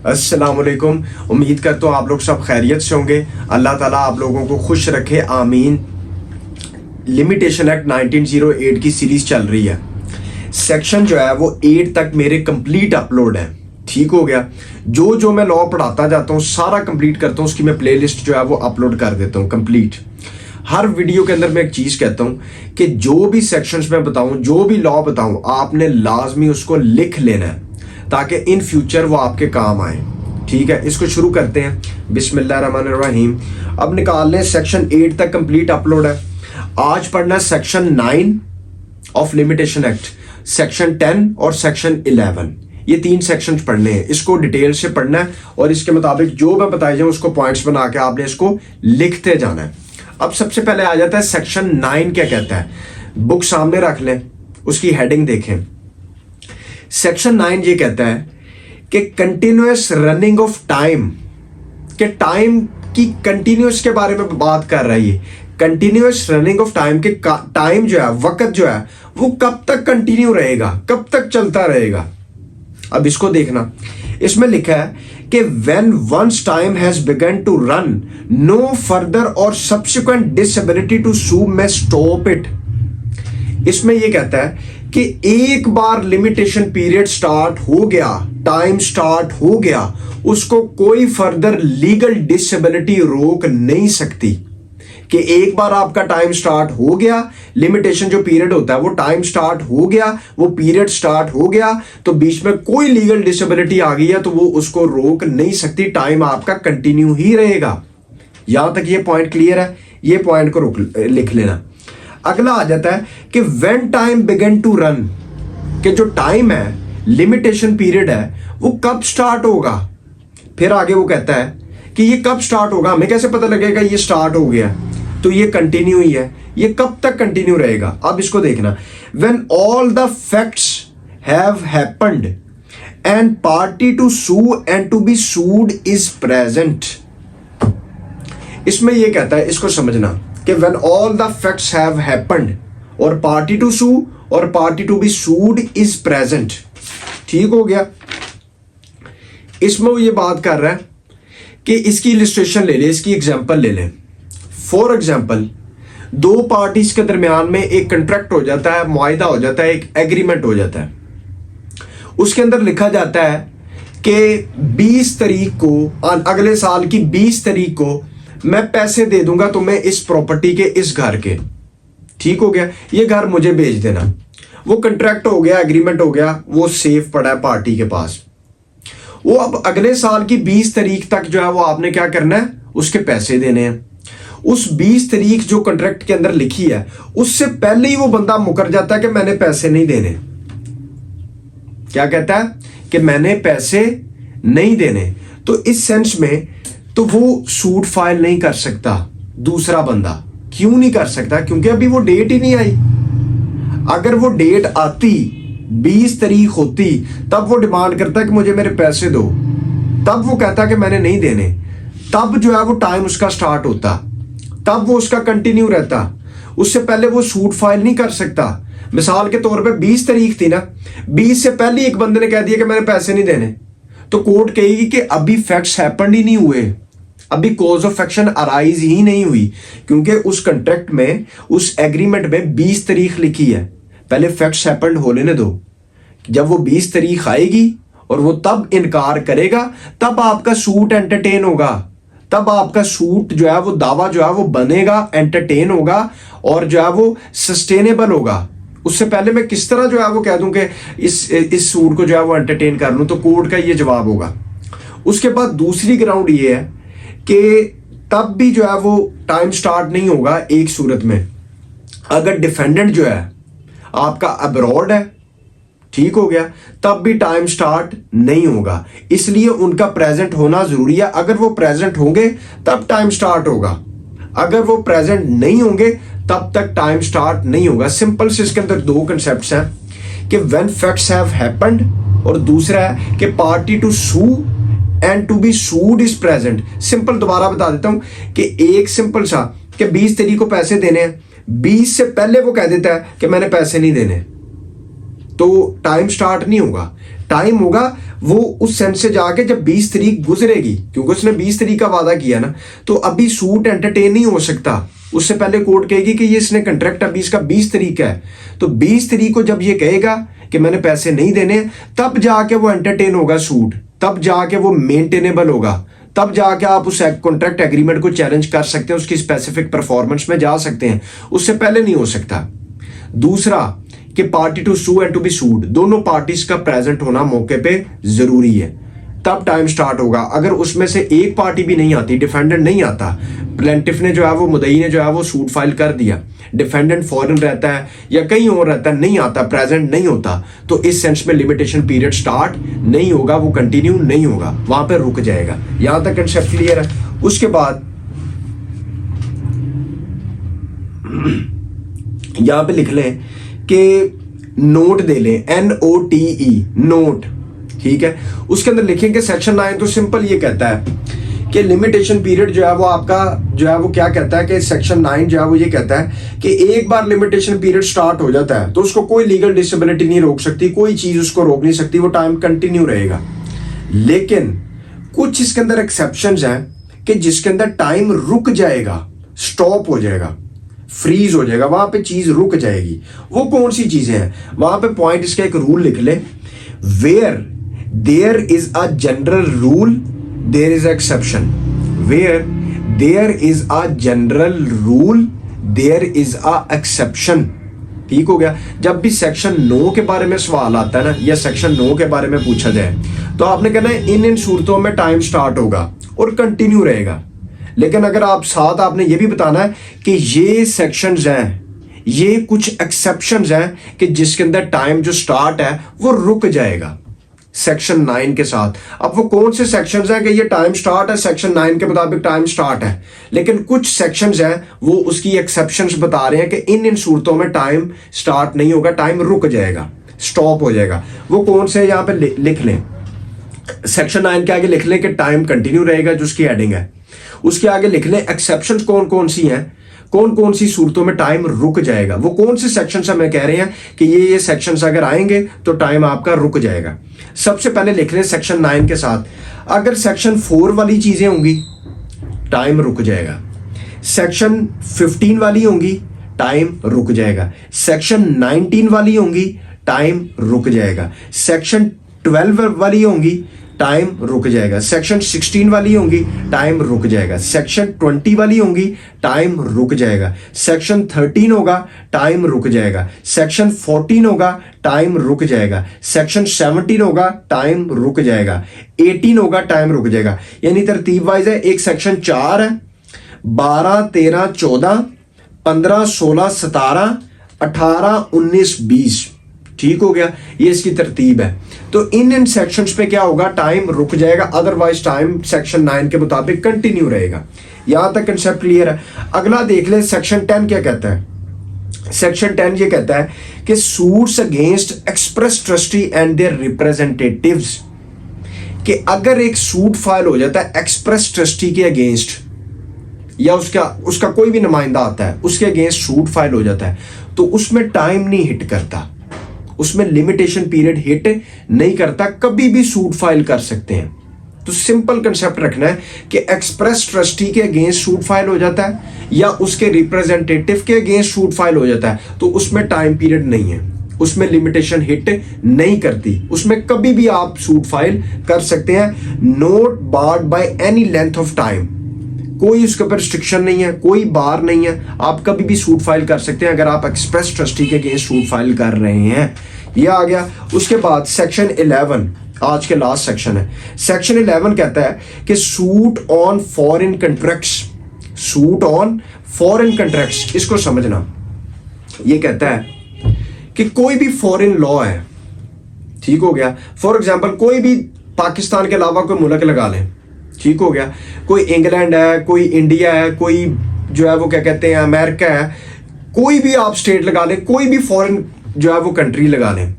अस्सलाम वालेकुम। उम्मीद करता हूँ आप लोग सब खैरियत से होंगे। अल्लाह ताला आप लोगों को खुश रखे, आमीन। लिमिटेशन एक्ट 1908 की सीरीज चल रही है। सेक्शन जो है वो 8 तक मेरे कंप्लीट अपलोड है। ठीक हो गया। जो मैं लॉ पढ़ाता जाता हूँ सारा कंप्लीट करता हूँ, उसकी मैं प्लेलिस्ट जो है वो अपलोड कर देता हूँ कंप्लीट। हर वीडियो के अंदर मैं एक चीज कहता हूँ कि जो भी सेक्शंस में बताऊं, जो भी लॉ बताऊं, आपने लाजमी उसको लिख लेना है ताकि इन फ्यूचर वो आपके काम आए। ठीक है, इसको शुरू करते हैं। बिस्मिल्लाहिर्रहमानिर्रहीम। अब निकाल लें, सेक्शन 8 तक कंप्लीट अपलोड है। आज पढ़ना है section 9 of limitation act, section 10 और सेक्शन 11। ये 3 सेक्शंस पढ़ने हैं, इसको डिटेल से पढ़ना है और इसके मुताबिक जो मैं बताई जाऊँ उसको पॉइंट्स बना के आपने इसको लिखते जाना है। अब सबसे पहले आ जाता है सेक्शन 9 क्या कहता है। बुक सामने रख लें, उसकी हेडिंग देखें। सेक्शन 9 ये कहता है कि कंटिन्यूअस रनिंग ऑफ टाइम, के टाइम की कंटिन्यूअस के बारे में बात कर रहा है ये। कंटिन्यूअस रनिंग ऑफ टाइम के टाइम जो है, वक्त जो है वो कब तक कंटिन्यू रहेगा, कब तक चलता रहेगा। अब इसको देखना, इसमें लिखा है कि when one's time has begun to run, no further or subsequent disability to sue may stop it। इसमें ये कहता है कि एक बार लिमिटेशन पीरियड स्टार्ट हो गया, टाइम स्टार्ट हो गया, उसको कोई फर्दर लीगल डिसेबिलिटी रोक नहीं सकती। कि एक बार आपका टाइम स्टार्ट हो गया, लिमिटेशन जो पीरियड होता है वो टाइम स्टार्ट हो गया, वो पीरियड स्टार्ट हो गया, तो बीच में कोई लीगल डिसेबिलिटी आ गई है तो वो उसको रोक नहीं सकती। टाइम आपका कंटिन्यू ही रहेगा। यहां तक ये पॉइंट क्लियर है, ये पॉइंट को लिख लेना। अगला आ जाता है कि when time began to run, कि जो टाइम है, लिमिटेशन पीरियड है, वो कब स्टार्ट होगा। फिर आगे वो कहता है कि ये कब स्टार्ट होगा, हमें कैसे पता लगेगा ये स्टार्ट हो गया, तो ये कंटिन्यू ही है, ये कब तक कंटिन्यू रहेगा। अब इसको देखना, when all the facts have happened and party to sue and to be sued is present. इसमें ये कहता है, इसको समझना कि when all the facts have happened और पार्टी टू सू और party to be sued is present. ठीक हो गया। इसमें वो ये बात कर रहा है कि इसकी इलिस्ट्रेशन ले ले, इसकी एग्जांपल ले ले। फॉर एग्जाम्पल, दो पार्टीज के दरमियान में एक कंट्रैक्ट हो जाता है, मुआहिदा हो जाता है, एक एग्रीमेंट हो जाता है। उसके अंदर लिखा जाता है कि 20 तारीख को, अगले साल की 20 तारीख को मैं पैसे दे दूंगा तुम्हें इस प्रॉपर्टी के, इस घर के। ठीक हो गया, ये घर मुझे बेच देना। वो कंट्रैक्ट हो गया, एग्रीमेंट हो गया, वो सेफ पड़ा है पार्टी के पास। वो अब अगले साल की 20 तारीख तक जो है वो आपने क्या करना है, उसके पैसे देने हैं। उस 20 तारीख जो कॉन्ट्रैक्ट के अंदर लिखी है, उससे पहले ही वो बंदा मुकर जाता है कि मैंने पैसे नहीं देने। क्या कहता है कि मैंने पैसे नहीं देने। तो इस सेंस में तो वो सूट फाइल नहीं कर सकता दूसरा बंदा। क्यों नहीं कर सकता? क्योंकि अभी वो डेट ही नहीं आई। अगर वो डेट आती, 20 तारीख होती, तब वो डिमांड करता है कि मुझे मेरे पैसे दो, तब वो कहता है कि मैंने नहीं देने, तब जो है वो टाइम उसका स्टार्ट होता, तब वो उसका कंटिन्यू रहता। उससे पहले वो सूट फाइल नहीं कर सकता। मिसाल के तौर पे 20 तारीख थी ना, 20 से पहले एक बंदे ने कह दिया कि मैंने पैसे नहीं देने, तो कोर्ट कहेगी कि अभी फैक्ट्स हैपेंड ही नहीं हुए, अभी कॉज ऑफ एक्शन अराइज ही नहीं हुई, क्योंकि उस कॉन्ट्रैक्ट में, उस एग्रीमेंट में 20 तारीख लिखी है। पहले फैक्ट्स हैपेंड हो लेने दो। जब वो 20 तारीख आएगी और वो तब इनकार करेगा, तब आपका सूट एंटरटेन होगा, तब आपका सूट जो है वो दावा जो है वो बनेगा, एंटरटेन होगा और जो है वो सस्टेनेबल होगा। उससे पहले मैं किस तरह जो है वो कह दूं कि इस सूट को जो है वो एंटरटेन कर लूं, तो कोर्ट का ये जवाब होगा। उसके बाद दूसरी ग्राउंड ये है कि तब भी जो है वो टाइम स्टार्ट नहीं होगा एक सूरत में, अगर डिफेंडेंट जो है आपका अब्रॉड है, ठीक हो गया, तब भी टाइम स्टार्ट नहीं होगा। इसलिए उनका प्रेजेंट होना जरूरी है। अगर वो प्रेजेंट होंगे तब टाइम स्टार्ट होगा, अगर वो प्रेजेंट नहीं होंगे तब तक टाइम स्टार्ट नहीं होगा। सिंपल से इसके अंदर दो कंसेप्ट्स हैं कि व्हेन फैक्ट्स हैव हैपेंड और दूसरा है कि party to sue and to be sued is present. Simple दोबारा बता देता हूं कि एक सिंपल सा कि 20 तारीख को पैसे देने हैं, 20 से पहले वो कह देता है कि मैंने पैसे नहीं देने, तो टाइम स्टार्ट नहीं होगा। टाइम होगा वो उस सेंस से जाके जब 20 तारीख गुजरेगी, क्योंकि उसने 20 तारीख का वादा किया ना, तो अभी सूट एंटरटेन नहीं हो सकता। उससे पहले कोर्ट कहेगी कि ये इसने कंट्रैक्ट अभी इसका 20 तारीख का है, तो 20 तारीख को जब ये कहेगा कि मैंने पैसे नहीं देने, तब जाके वो एंटरटेन होगा सूट, तब जाके वो मेंटेनेबल होगा, तब जाके आप उस कॉन्ट्रैक्ट एग्रीमेंट को चैलेंज कर सकते हैं, उसकी स्पेसिफिक परफॉर्मेंस में जा सकते हैं, उससे पहले नहीं हो सकता। दूसरा कि party to sue and to be sued, दोनों पार्टीज का प्रेजेंट होना मौके पे जरूरी है, तब टाइम स्टार्ट होगा। अगर उसमें से एक पार्टी भी नहीं आती, डिफेंडेंट नहीं आता, प्लेंटिफ ने जो है वो, मुदई ने जो है वो सूट फाइल कर दिया, डिफेंडेंट फॉरेन रहता है या कहीं और रहता है, नहीं आता, प्रेजेंट नहीं होता, तो इस सेंस में लिमिटेशन पीरियड स्टार्ट नहीं होगा, वो कंटिन्यू नहीं होगा, वहां पर रुक जाएगा। यहां तक कंसेप्ट क्लियर है। उसके बाद यहां पे लिख लें कि नोट दे लें, NOTE, नोट, ठीक है। उसके अंदर लिखेंगे सेक्शन 9, तो सिंपल ये कहता है कि लिमिटेशन पीरियड जो है वो आपका जो है वो क्या कहता है कि सेक्शन 9 जो है वो ये कहता है कि एक बार लिमिटेशन पीरियड स्टार्ट हो जाता है तो उसको कोई लीगल डिसेबिलिटी नहीं रोक सकती, कोई चीज उसको रोक नहीं सकती, वो टाइम कंटिन्यू रहेगा। लेकिन कुछ इसके अंदर एक्सेप्शंस हैं कि जिसके अंदर टाइम रुक जाएगा, स्टॉप हो जाएगा, फ्रीज हो जाएगा, वहां पे चीज रुक जाएगी। वो कौन सी चीजें हैं? वहां पे पॉइंट इसका एक रूल लिख ले, where there is a general rule there is exception, where there is a general rule there is a exception. ठीक हो गया। जब भी सेक्शन 9 के बारे में सवाल आता है ना, या सेक्शन 9 के बारे में पूछा जाए, तो आपने कहना है इन सूरतों में टाइम स्टार्ट होगा और कंटिन्यू रहेगा। लेकिन अगर आप साथ आपने ये भी बताना है कि ये सेक्शंस हैं, ये कुछ एक्सेप्शंस हैं कि जिसके अंदर टाइम जो स्टार्ट है वो रुक जाएगा सेक्शन 9 के साथ। अब वो कौन से सेक्शंस हैं कि ये टाइम स्टार्ट है, सेक्शन 9 के मुताबिक टाइम स्टार्ट है, लेकिन कुछ सेक्शंस हैं वो उसकी एक्सेप्शंस बता रहे हैं कि इन सूरतों में टाइम स्टार्ट नहीं होगा, टाइम रुक जाएगा, स्टॉप हो जाएगा। वो कौन से यहां पे लिख लें, सेक्शन 9 के आगे लिख लें कि टाइम कंटिन्यू रहेगा, जो उसकी हेडिंग है। उसके आगे लिख लें एक्सेप्शंस कौन कौन सी हैं, कौन कौन सी सूरतों में टाइम रुक जाएगा। वो कौन से सेक्शंस हमें कह रहे हैं कि ये सेक्शंस अगर आएंगे तो टाइम आपका रुक जाएगा। सबसे पहले लिख लें सेक्शन 9 के साथ, अगर सेक्शन 4 वाली चीजें होंगी टाइम रुक जाएगा, सेक्शन 15 वाली होंगी टाइम रुक जाएगा, सेक्शन 19 वाली होंगी टाइम रुक जाएगा, सेक्शन 12 वाली होंगी टाइम रुक जाएगा, सेक्शन 16 वाली होंगी टाइम रुक जाएगा, सेक्शन 20 वाली होंगी टाइम रुक जाएगा, सेक्शन 13 होगा टाइम रुक जाएगा, सेक्शन 14 होगा टाइम रुक जाएगा, सेक्शन 17 होगा टाइम रुक जाएगा, 18 होगा टाइम रुक जाएगा। यानी तरतीब वाइज है, एक सेक्शन 4 है, 12, 13, 14, 15, 16, 17, 18, 19, 20। ठीक हो गया, ये इसकी तरतीब है। तो इन सेक्शंस पे क्या होगा, टाइम रुक जाएगा, अदरवाइज टाइम सेक्शन 9 के मुताबिक कंटिन्यू रहेगा। यहां तक कंसेप्ट क्लियर है। अगला देख ले सेक्शन 10 क्या कहता है। सेक्शन 10 ये कहता है कि suits against express trustee and their representatives, कि अगर एक सूट फाइल हो जाता है एक्सप्रेस ट्रस्टी के अगेंस्ट, या उसका कोई भी नुमाइंदा आता है उसके अगेंस्ट सूट फाइल हो जाता है, तो उसमें टाइम नहीं हिट करता, उसमें लिमिटेशन पीरियड हिट नहीं करता, कभी भी सूट फाइल कर सकते हैं। तो सिंपल कंसेप्ट रखना है कि एक्सप्रेस ट्रस्टी के अगेंस्ट सूट फाइल हो जाता है या उसके रिप्रेजेंटेटिव के अगेंस्ट सूट फाइल हो जाता है, तो उसमें टाइम पीरियड नहीं है, उसमें लिमिटेशन हिट नहीं करती, उसमें कभी भी आप सूट फाइल कर सकते हैं। Not barred by any length of time, कोई उसके ऊपर रिस्ट्रिक्शन नहीं है, कोई बार नहीं है, आप कभी भी सूट फाइल कर सकते हैं अगर आप एक्सप्रेस ट्रस्टी के अगेंस्ट सूट फाइल कर रहे हैं। ये आ गया। उसके बाद सेक्शन 11 आज के लास्ट सेक्शन है। सेक्शन 11 कहता है कि suit on foreign contracts, suit on foreign contracts, इसको समझना। ये कहता है कि कोई भी फॉरेन लॉ है, ठीक हो गया, फॉर एग्जांपल कोई भी पाकिस्तान के अलावा कोई मुल्क लगा लें, ठीक हो गया, कोई इंग्लैंड है, कोई इंडिया है, कोई जो है वो क्या कहते हैं अमेरिका है, कोई भी आप स्टेट लगा लें, कोई भी फॉरेन जो है वो कंट्री लगा लें,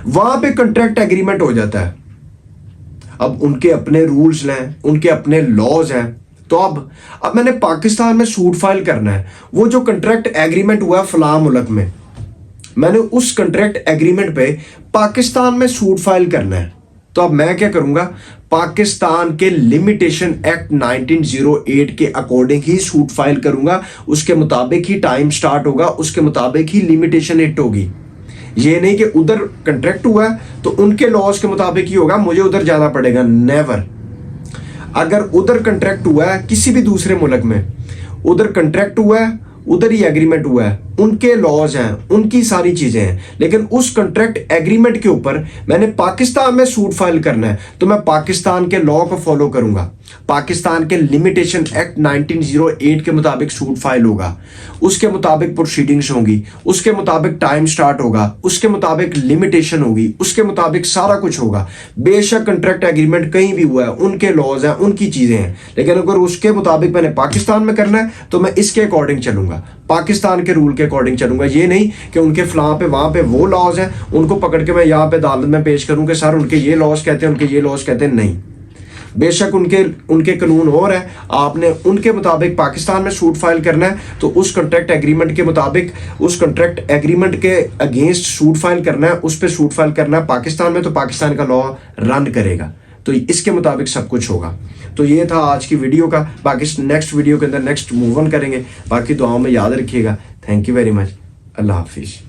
वहां पे कॉन्ट्रैक्ट एग्रीमेंट हो जाता है। अब उनके अपने रूल्स हैं, उनके अपने लॉज हैं। तो अब मैंने पाकिस्तान में सूट फाइल करना है, वो जो कॉन्ट्रैक्ट एग्रीमेंट हुआ फलां मुल्क में, मैंने उस कॉन्ट्रैक्ट एग्रीमेंट पे पाकिस्तान में सूट फाइल करना है, तो अब मैं क्या करूंगा, पाकिस्तान के लिमिटेशन एक्ट 1908 के अकॉर्डिंग ही सूट फाइल करूंगा, उसके मुताबिक ही टाइम स्टार्ट होगा, उसके मुताबिक ही लिमिटेशन हिट होगी। ये नहीं कि उधर कंट्रैक्ट हुआ है तो उनके लॉज के मुताबिक ही होगा, मुझे उधर जाना पड़ेगा, नेवर। अगर उधर कंट्रैक्ट हुआ है किसी भी दूसरे मुल्क में, उधर कंट्रैक्ट हुआ है, उधर ही एग्रीमेंट हुआ है, उनके लॉज हैं, उनकी सारी चीजें हैं, लेकिन उस कंट्रैक्ट एग्रीमेंट के ऊपर मैंने पाकिस्तान में सूट फाइल करना है तो मैं पाकिस्तान के लॉ को फॉलो करूंगा। पाकिस्तान के लिमिटेशन एक्ट 1908 के मुताबिक सूट फाइल होगा, उसके मुताबिक प्रोसीडिंग्स होंगी, उसके मुताबिक टाइम स्टार्ट होगा, उसके मुताबिक लिमिटेशन होगी, उसके मुताबिक सारा कुछ होगा। बेशक कंट्रैक्ट एग्रीमेंट कहीं भी हुआ है, उनके लॉज हैं, उनकी चीजें हैं, लेकिन अगर उसके मुताबिक मैंने पाकिस्तान में करना है तो मैं इसके अकॉर्डिंग चलूंगा, पाकिस्तान के रूल के अकॉर्डिंग चलूंगा। ये नहीं कि उनके फलां पे वहां पे वो लॉज हैं, उनको पकड़ के मैं यहाँ पे अदालत में पेश करूं कि सर उनके ये लॉज कहते हैं, उनके ये लॉज कहते हैं। नहीं, बेशक उनके कानून और है, आपने उनके मुताबिक पाकिस्तान में सूट फाइल करना है तो उस कॉन्ट्रैक्ट एग्रीमेंट के मुताबिक, उस कॉन्ट्रैक्ट एग्रीमेंट के अगेंस्ट सूट फाइल करना है, उस पर सूट फाइल करना है पाकिस्तान में, तो पाकिस्तान का लॉ रन करेगा, तो इसके मुताबिक सब कुछ होगा। तो ये था आज की वीडियो का, बाकी नेक्स्ट वीडियो के अंदर नेक्स्ट मूव ऑन करेंगे। बाकी दुआओं में याद रखिएगा। Thank you very much. अल्लाह हाफिज़।